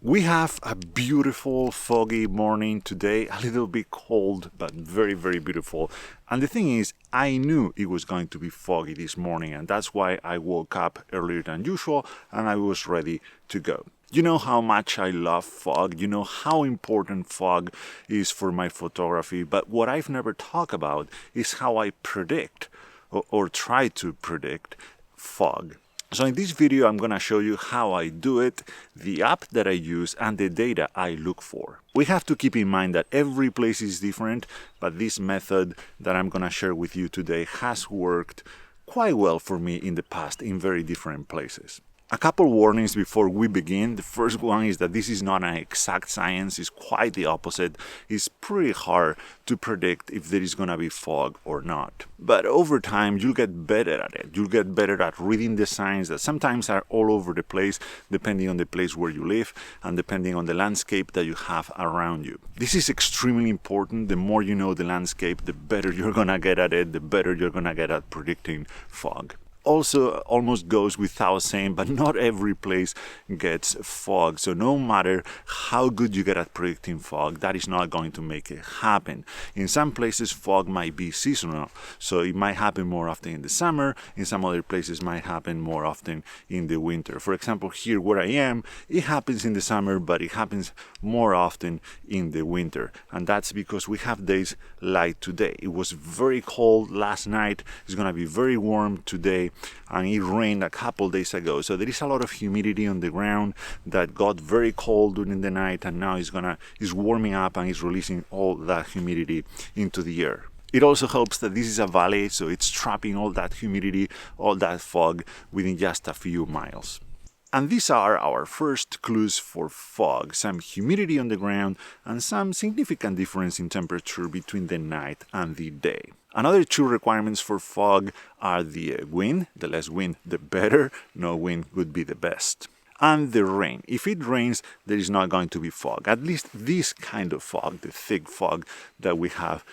We have a beautiful foggy morning today, a little bit cold, but very, very beautiful. And the thing is, I knew it was going to be foggy this morning, and that's why I woke up earlier than usual and I was ready to go. You know how much I love fog, you know how important fog is for my photography, but what I've never talked about is how I predict or try to predict fog. So in this video, I'm going to show you how I do it, the app that I use, and the data I look for. We have to keep in mind that every place is different, but this method that I'm going to share with you today has worked quite well for me in the past in very different places. A couple warnings before we begin. The first one is that this is not an exact science, it's quite the opposite. It's pretty hard to predict if there is going to be fog or not. But over time, you'll get better at it. You'll get better at reading the signs that sometimes are all over the place, depending on the place where you live and depending on the landscape that you have around you. This is extremely important. The more you know the landscape, the better you're going to get at it, the better you're going to get at predicting fog. Also almost goes without saying, but not every place gets fog. So no matter how good you get at predicting fog, that is not going to make it happen. In some places, fog might be seasonal. So it might happen more often in the summer. In some other places, it might happen more often in the winter. For example, here where I am, it happens in the summer, but it happens more often in the winter. And that's because we have days like today. It was very cold last night. It's going to be very warm today. And it rained a couple days ago, so there is a lot of humidity on the ground that got very cold during the night, and now it's warming up and it's releasing all that humidity into the air. It also helps that this is a valley, so it's trapping all that humidity, all that fog within just a few miles. And these are our first clues for fog: some humidity on the ground and some significant difference in temperature between the night and the day. Another two requirements for fog are the wind. The less wind, the better. No wind would be the best. And the rain. If it rains, there is not going to be fog. At least this kind of fog, the thick fog that we have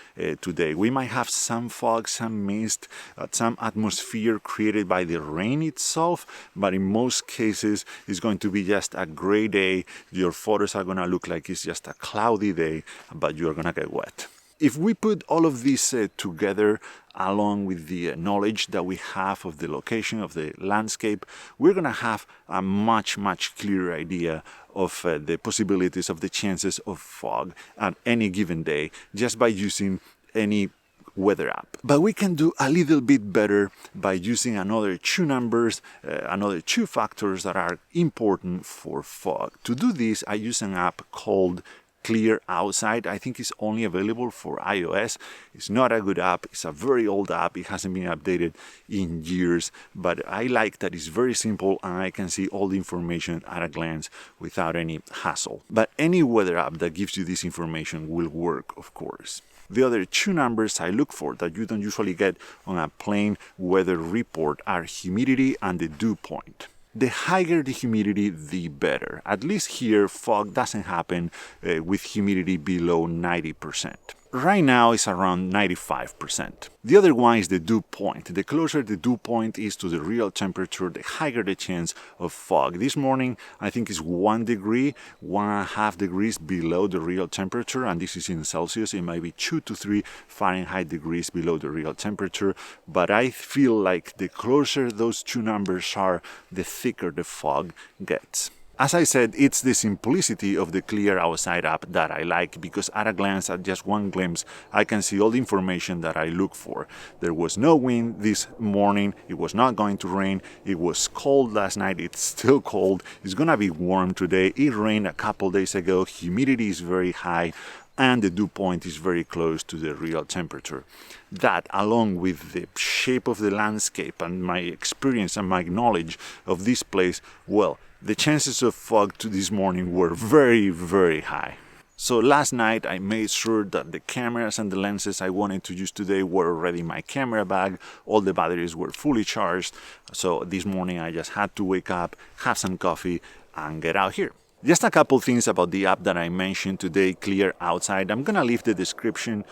today. We might have some fog, some mist, some atmosphere created by the rain itself, but in most cases, it's going to be just a gray day. Your photos are going to look like it's just a cloudy day, but you're going to get wet. If we put all of this together, along with the knowledge that we have of the location of the landscape, we're going to have a much clearer idea of the possibilities of the chances of fog at any given day just by using any weather app. But we can do a little bit better by using another two numbers, another two factors that are important for fog. To do this, I use an app called Clear Outside. I think it's only available for iOS. It's not a good app. It's a very old app. It hasn't been updated in years, but I like that it's very simple and I can see all the information at a glance without any hassle. But any weather app that gives you this information will work, of course. The other two numbers I look for that you don't usually get on a plain weather report are humidity and the dew point. The higher the humidity, the better. At least here, fog doesn't happen with humidity below 90%. Right now, it's around 95%. The other one is the dew point. The closer the dew point is to the real temperature, the higher the chance of fog. This morning, I think it's 1 degree, 1.5 degrees below the real temperature, and this is in Celsius. It might be 2 to 3 Fahrenheit degrees below the real temperature, but I feel like the closer those two numbers are, the thicker the fog gets. As I said, it's the simplicity of the Clear Outside app that I like, because at a glance, at just one glimpse, I can see all the information that I look for. There was no wind this morning, it was not going to rain, it was cold last night, it's still cold, it's gonna be warm today, it rained a couple days ago, humidity is very high, and the dew point is very close to the real temperature. That, along with the shape of the landscape and my experience and my knowledge of this place, well, the chances of fog this morning were very high. So last night I made sure that the cameras and the lenses I wanted to use today were already in my camera bag. All the batteries were fully charged. So this morning I just had to wake up, have some coffee, and get out here. Just a couple things about the app that I mentioned today, Clear Outside. I'm gonna leave the description.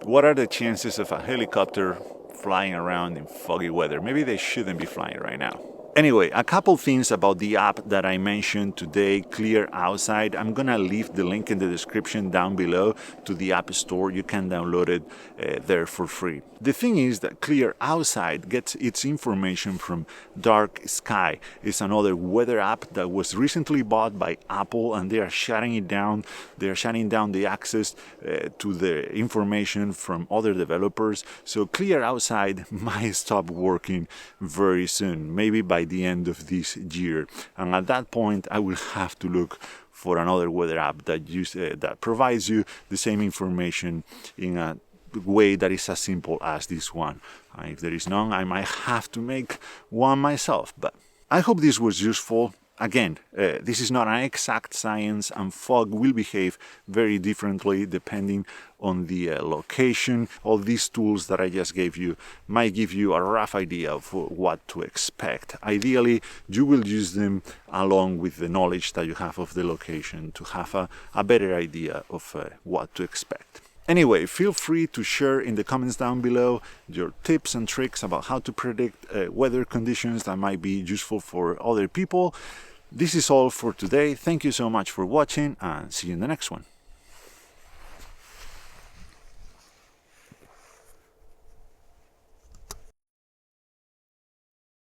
What are the chances of a helicopter flying around in foggy weather? Maybe they shouldn't be flying right now. Anyway, a couple things about the app that I mentioned today, Clear Outside. I'm gonna leave the link in the description down below to the App Store. You can download it there for free. The thing is that Clear Outside gets its information from Dark Sky. It's another weather app that was recently bought by Apple, and they are shutting it down. They are shutting down the access to the information from other developers. So Clear Outside might stop working very soon, maybe by the end of this year, and at that point I will have to look for another weather app that provides you the same information in a way that is as simple as this one. If there is none, I might have to make one myself, but I hope this was useful. Again, this is not an exact science, and fog will behave very differently depending on the location. All these tools that I just gave you might give you a rough idea of what to expect. Ideally, you will use them along with the knowledge that you have of the location to have a better idea of what to expect. Anyway, feel free to share in the comments down below your tips and tricks about how to predict weather conditions that might be useful for other people. This is all for today. Thank you so much for watching, and see you in the next one.